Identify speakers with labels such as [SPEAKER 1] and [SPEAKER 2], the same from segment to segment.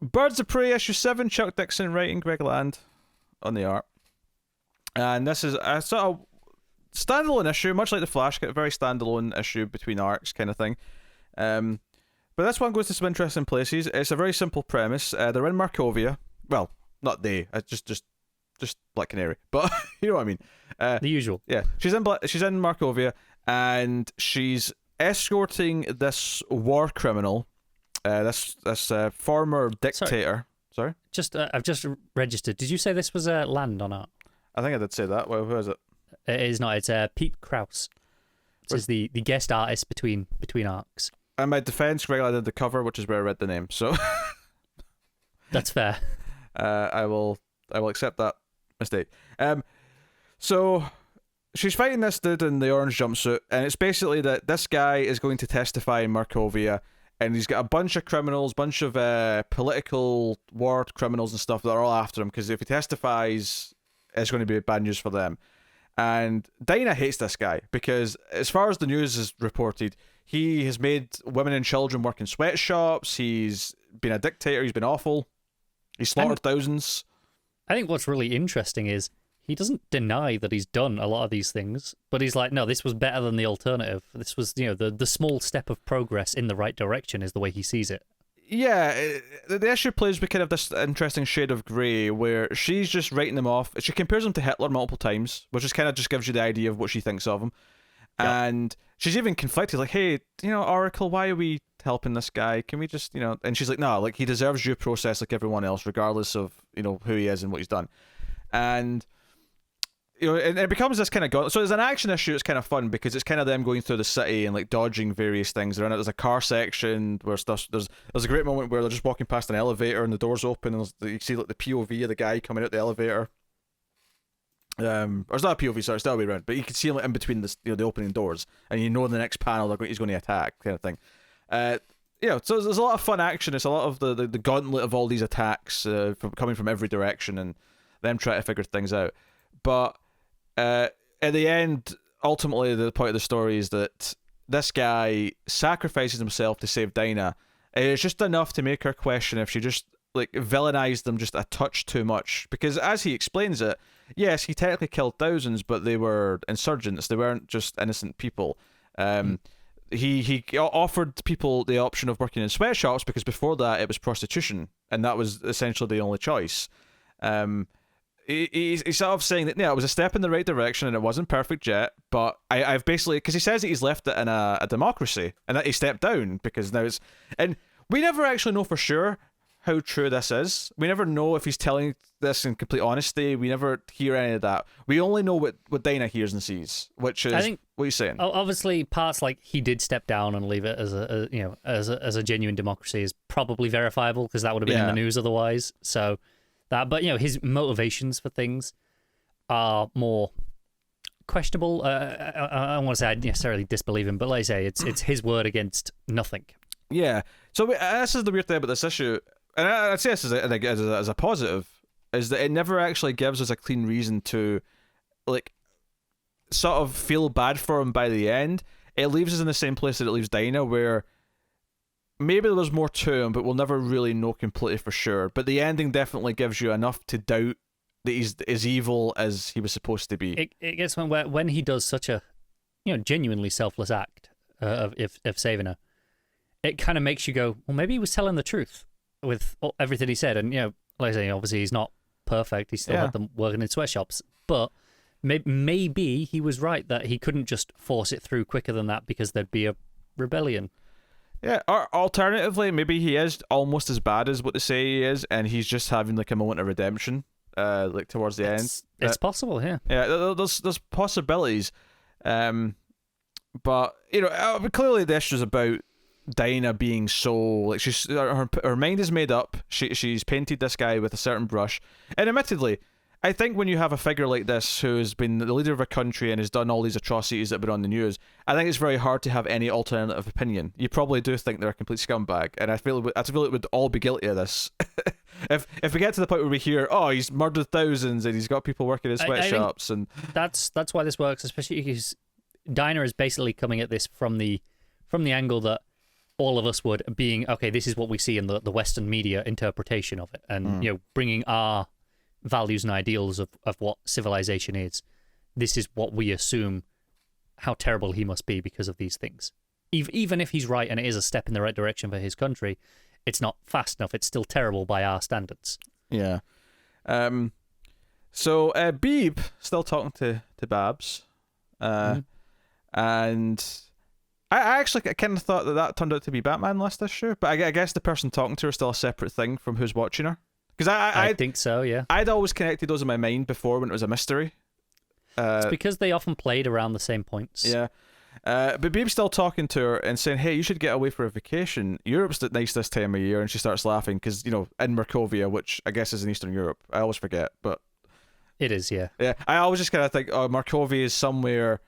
[SPEAKER 1] Birds of Prey issue 7, Chuck Dixon writing, Greg Land on the art. And this is a sort of standalone issue, much like the Flash, a very standalone issue between arcs kind of thing. But this one goes to some interesting places. It's a very simple premise. They're in Markovia. Well, not they. Just Black Canary. But you know what I mean.
[SPEAKER 2] The usual.
[SPEAKER 1] Yeah, she's in Markovia, and she's escorting this war criminal, this former dictator. Sorry?
[SPEAKER 2] I've just registered. Did you say this was Land on art?
[SPEAKER 1] I think I did say that. Well, who is it?
[SPEAKER 2] It is not. It's Pete Krause. This is the guest artist between arcs.
[SPEAKER 1] In my defense, Greg, I did the cover, which is where I read the name. So
[SPEAKER 2] that's fair.
[SPEAKER 1] I will accept that mistake. So she's fighting this dude in the orange jumpsuit, and it's basically that this guy is going to testify in Markovia, and he's got a bunch of criminals, bunch of political war criminals and stuff that are all after him, because if he testifies, it's going to be bad news for them. And Dinah hates this guy because, as far as the news is reported, he has made women and children work in sweatshops. He's been a dictator. He's been awful. He's slaughtered thousands.
[SPEAKER 2] I think what's really interesting is he doesn't deny that he's done a lot of these things, but he's like, no, this was better than the alternative. This was, the small step of progress in the right direction is the way he sees it.
[SPEAKER 1] Yeah, the issue plays with kind of this interesting shade of grey where she's just writing them off. She compares him to Hitler multiple times, which is kind of just gives you the idea of what she thinks of him. Yep. And she's even conflicted, like, hey, Oracle, why are we helping this guy? Can we just, And she's like, no, like, he deserves due process like everyone else, regardless of, who he is and what he's done. And and it becomes this kind of so as an action issue, it's kind of fun because it's kind of them going through the city and like dodging various things. There's a car section where stuff. There's a great moment where they're just walking past an elevator and the doors open and you see like the POV of the guy coming out the elevator. Or it's not a POV, sorry, it's the other way around. But you can see him like, in between the opening doors, and in the next panel he's going to attack, kind of thing. So there's a lot of fun action. It's a lot of the gauntlet of all these attacks coming from every direction and them trying to figure things out. But at the end, ultimately, the point of the story is that this guy sacrifices himself to save Dinah. It's just enough to make her question if she just like villainized them just a touch too much. Because as he explains it, yes, he technically killed thousands, but they were insurgents. They weren't just innocent people. He offered people the option of working in sweatshops because before that it was prostitution, and that was essentially the only choice. He's sort of saying that it was a step in the right direction and it wasn't perfect yet, but I've basically, because he says that he's left it in a democracy and that he stepped down because now it's, and we never actually know for sure how true this is. We never know if he's telling this in complete honesty. We never hear any of that. We only know what Dinah hears and sees, which is, I think, what you're saying.
[SPEAKER 2] Obviously, parts like he did step down and leave it as a genuine democracy is probably verifiable because that would have been in the news otherwise. So that, but his motivations for things are more questionable. I don't want to say I necessarily disbelieve him, but like I say, it's his word against nothing.
[SPEAKER 1] Yeah. So this is the weird thing about this issue, and I'd say this as a positive, is that it never actually gives us a clean reason to, like, sort of feel bad for him by the end. It leaves us in the same place that it leaves Dinah, where maybe there's more to him, but we'll never really know completely for sure. But the ending definitely gives you enough to doubt that he's as evil as he was supposed to be.
[SPEAKER 2] It gets when he does such a genuinely selfless act of saving her, it kind of makes you go, well, maybe he was telling the truth with everything he said. And like I say, obviously he's not perfect. He still had them working in sweatshops, but maybe he was right that he couldn't just force it through quicker than that because there'd be a rebellion.
[SPEAKER 1] Yeah, or alternatively, maybe he is almost as bad as what they say he is, and he's just having like a moment of redemption, like towards the end.
[SPEAKER 2] It's possible, yeah.
[SPEAKER 1] Yeah, there's possibilities, but clearly the issue is about Dinah being so like she's her mind is made up. She's painted this guy with a certain brush, and admittedly, I think when you have a figure like this who has been the leader of a country and has done all these atrocities that have been on the news, I think it's very hard to have any alternative opinion. You probably do think they're a complete scumbag, and I feel it would all be guilty of this. if we get to the point where we hear, oh, he's murdered thousands and he's got people working in sweatshops, and
[SPEAKER 2] that's why this works, especially because Dinah is basically coming at this from the angle that all of us would, being, okay, this is what we see in the Western media interpretation of it, and bringing our values and ideals of what civilization is. This is what we assume how terrible he must be because of these things. Even if he's right and it is a step in the right direction for his country, it's not fast enough. It's still terrible by our standards.
[SPEAKER 1] Yeah. So Beeb still talking to Babs, and I actually kind of thought that turned out to be Batman last issue, but I guess the person talking to her is still a separate thing from who's watching her. Because
[SPEAKER 2] I think so, yeah.
[SPEAKER 1] I'd always connected those in my mind before when it was a mystery.
[SPEAKER 2] It's because they often played around the same points.
[SPEAKER 1] Yeah. But Beeb's still talking to her and saying, hey, you should get away for a vacation. Europe's nice this time of year, and she starts laughing because, in Markovia, which I guess is in Eastern Europe. I always forget, but...
[SPEAKER 2] It is, yeah.
[SPEAKER 1] Yeah, I always just kind of think, oh, Markovia is somewhere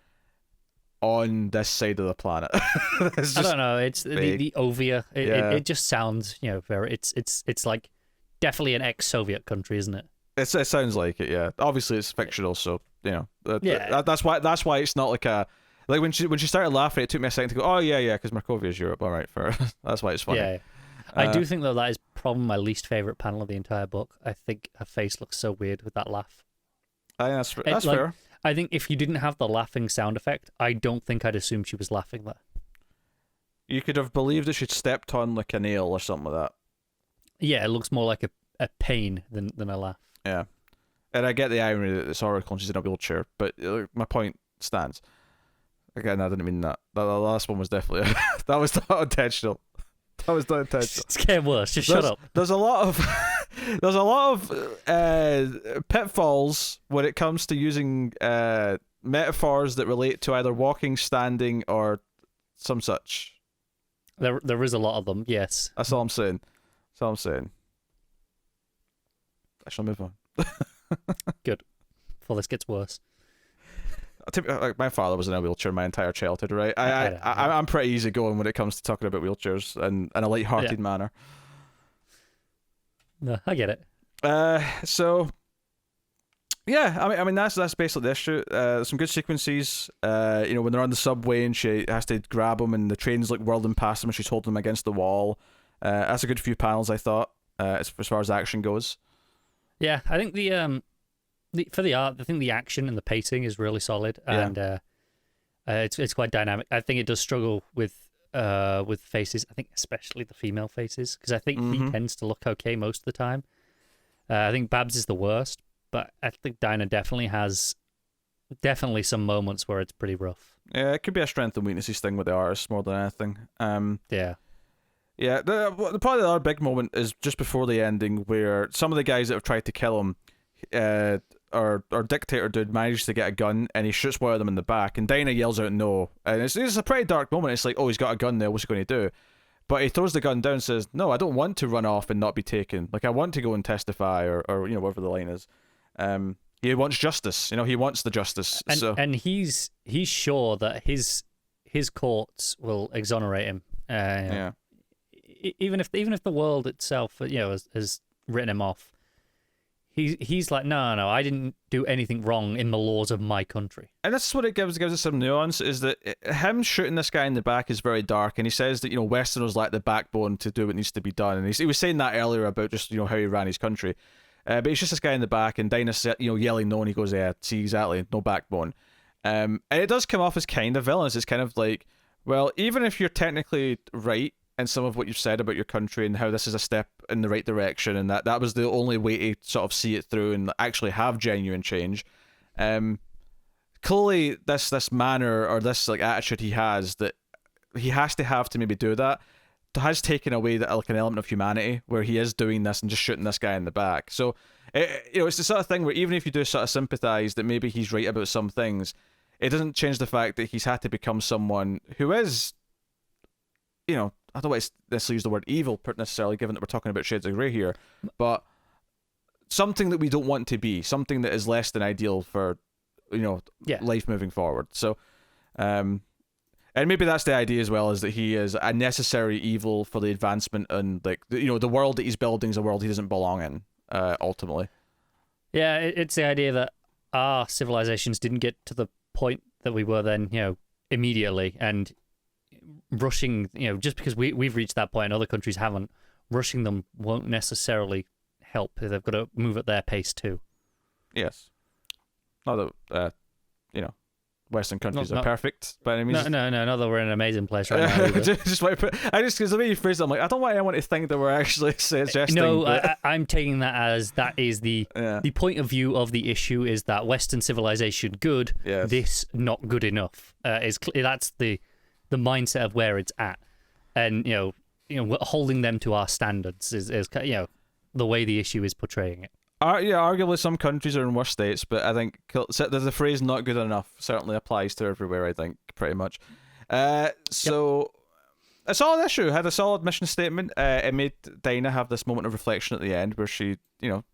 [SPEAKER 1] on this side of the planet.
[SPEAKER 2] I don't know. It's the Ovia. It just sounds, very. It's like definitely an ex-Soviet country, isn't it?
[SPEAKER 1] It sounds like it. Yeah. Obviously, it's fictional, so
[SPEAKER 2] yeah.
[SPEAKER 1] That's why it's not like a when she started laughing. It took me a second to go, oh yeah, because Markovia is Europe. All right, fair. That's why it's funny.
[SPEAKER 2] Yeah. I do think though that is probably my least favorite panel of the entire book. I think her face looks so weird with that laugh.
[SPEAKER 1] I think that's fair.
[SPEAKER 2] I think if you didn't have the laughing sound effect, I don't think I'd assume she was laughing there.
[SPEAKER 1] You could have believed that she'd stepped on like a nail or something like that.
[SPEAKER 2] Yeah, it looks more like a pain than a laugh.
[SPEAKER 1] Yeah. And I get the irony that it's Oracle and she's in a wheelchair, but my point stands. Again, I didn't mean that. The last one was definitely... that was not intentional. That was not intentional.
[SPEAKER 2] It's getting worse. Just shut up.
[SPEAKER 1] There's a lot of... There's a lot of pitfalls when it comes to using metaphors that relate to either walking, standing, or some such.
[SPEAKER 2] There is a lot of them, yes.
[SPEAKER 1] That's all I'm saying. I shall move on.
[SPEAKER 2] Good. Before this gets worse.
[SPEAKER 1] Like my father was in a wheelchair my entire childhood, right? I'm pretty easygoing when it comes to talking about wheelchairs and in a light-hearted manner.
[SPEAKER 2] No, I get it.
[SPEAKER 1] So yeah, I mean that's basically the issue. Some good sequences. When they're on the subway and she has to grab him and the train's like whirling past them and she's holding him against the wall. That's a good few panels, I thought, as far as action goes.
[SPEAKER 2] Yeah, I think for the art, I think the action and the pacing is really solid, and it's quite dynamic. I think it does struggle with faces. I think especially the female faces, because I think he tends to look okay most of the time. I think Babs is the worst, but I think Dinah definitely has some moments where it's pretty rough.
[SPEAKER 1] Yeah, it could be a strength and weaknesses thing with the artist more than anything. Yeah. Probably the other big moment is just before the ending, where some of the guys that have tried to kill him, our dictator dude manages to get a gun and he shoots one of them in the back, and Dinah yells out no, and it's a pretty dark moment. It's like, oh, he's got a gun there, what's he going to do? But he throws the gun down and says, no, I don't want to run off and not be taken. Like, I want to go and testify, or whatever the line is. He wants justice. He wants the justice.
[SPEAKER 2] And he's sure that his courts will exonerate him. Even if the world itself, has written him off. He's like, no, I didn't do anything wrong in the laws of my country. And
[SPEAKER 1] this is what it gives us some nuance, is that him shooting this guy in the back is very dark, and he says that, Westerners lack the backbone to do what needs to be done, and he was saying that earlier about just, how he ran his country. But it's just this guy in the back, and Dinah's, yelling no, and he goes, yeah, see, exactly, no backbone. And it does come off as kind of villainous. It's kind of like, well, even if you're technically right in some of what you've said about your country and how this is a step in the right direction, and that was the only way to sort of see it through and actually have genuine change. Clearly, this manner or this like attitude he has, that he has to have to maybe do that, has taken away that like an element of humanity where he is doing this and just shooting this guy in the back. So it's the sort of thing where even if you do sort of sympathize that maybe he's right about some things, it doesn't change the fact that he's had to become someone who is, I don't want to necessarily use the word evil necessarily, given that we're talking about shades of grey here, but something that we don't want to be, something that is less than ideal for, life moving forward. So, and maybe that's the idea as well, is that he is a necessary evil for the advancement and like, the world that he's building is a world he doesn't belong in, ultimately.
[SPEAKER 2] Yeah, it's the idea that our civilizations didn't get to the point that we were then, immediately, and rushing, just because we've reached that point and other countries haven't, rushing them won't necessarily help. They've got to move at their pace too.
[SPEAKER 1] Yes. Not that, Western countries are perfect by any means.
[SPEAKER 2] No, not that we're in an amazing place right now.
[SPEAKER 1] Because the way you phrase it, I'm like, I don't want anyone to think that we're actually suggesting.
[SPEAKER 2] No, I'm taking that as that is the point of view of the issue is that Western civilization good,
[SPEAKER 1] yes.
[SPEAKER 2] This not good enough. That's the mindset of where it's at, and holding them to our standards is the way the issue is portraying it.
[SPEAKER 1] Arguably some countries are in worse states, but I think the phrase "not good enough" certainly applies to everywhere. I think pretty much. So a solid issue, had a solid mission statement. It made Dinah have this moment of reflection at the end where she,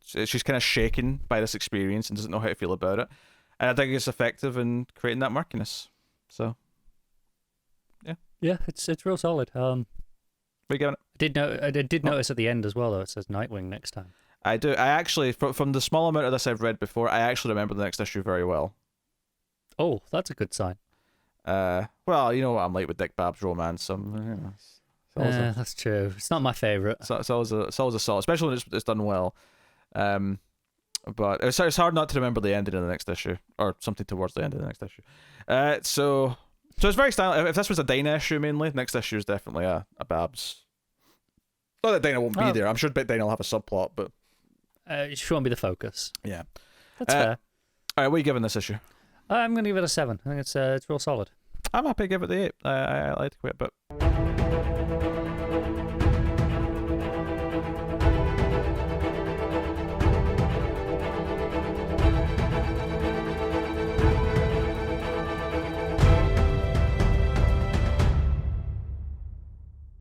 [SPEAKER 1] she's kind of shaken by this experience and doesn't know how to feel about it. And I think it's effective in creating that murkiness. So,
[SPEAKER 2] yeah, it's real solid.
[SPEAKER 1] What are you giving it?
[SPEAKER 2] I did notice at the end as well, though. It says Nightwing next time.
[SPEAKER 1] I do. I actually, from the small amount of this I've read before, I actually remember the next issue very well.
[SPEAKER 2] Oh, that's a good sign.
[SPEAKER 1] Well, you know what I'm like with Dick Bab's romance.
[SPEAKER 2] That's true. It's not my favorite.
[SPEAKER 1] It's always a solid, especially when it's done well. But it's hard not to remember the ending of the next issue, or something towards the end of the next issue. So it's very stylish. If this was a Dinah issue mainly, next issue is definitely a Babs. Not that Dinah won't be there. I'm sure Dinah will have a subplot, but
[SPEAKER 2] she won't be the focus.
[SPEAKER 1] Yeah,
[SPEAKER 2] that's fair.
[SPEAKER 1] All right, what are you giving this issue?
[SPEAKER 2] I'm going to give it a 7. I think it's real solid.
[SPEAKER 1] I'm happy to give it the 8. I like it quite a bit.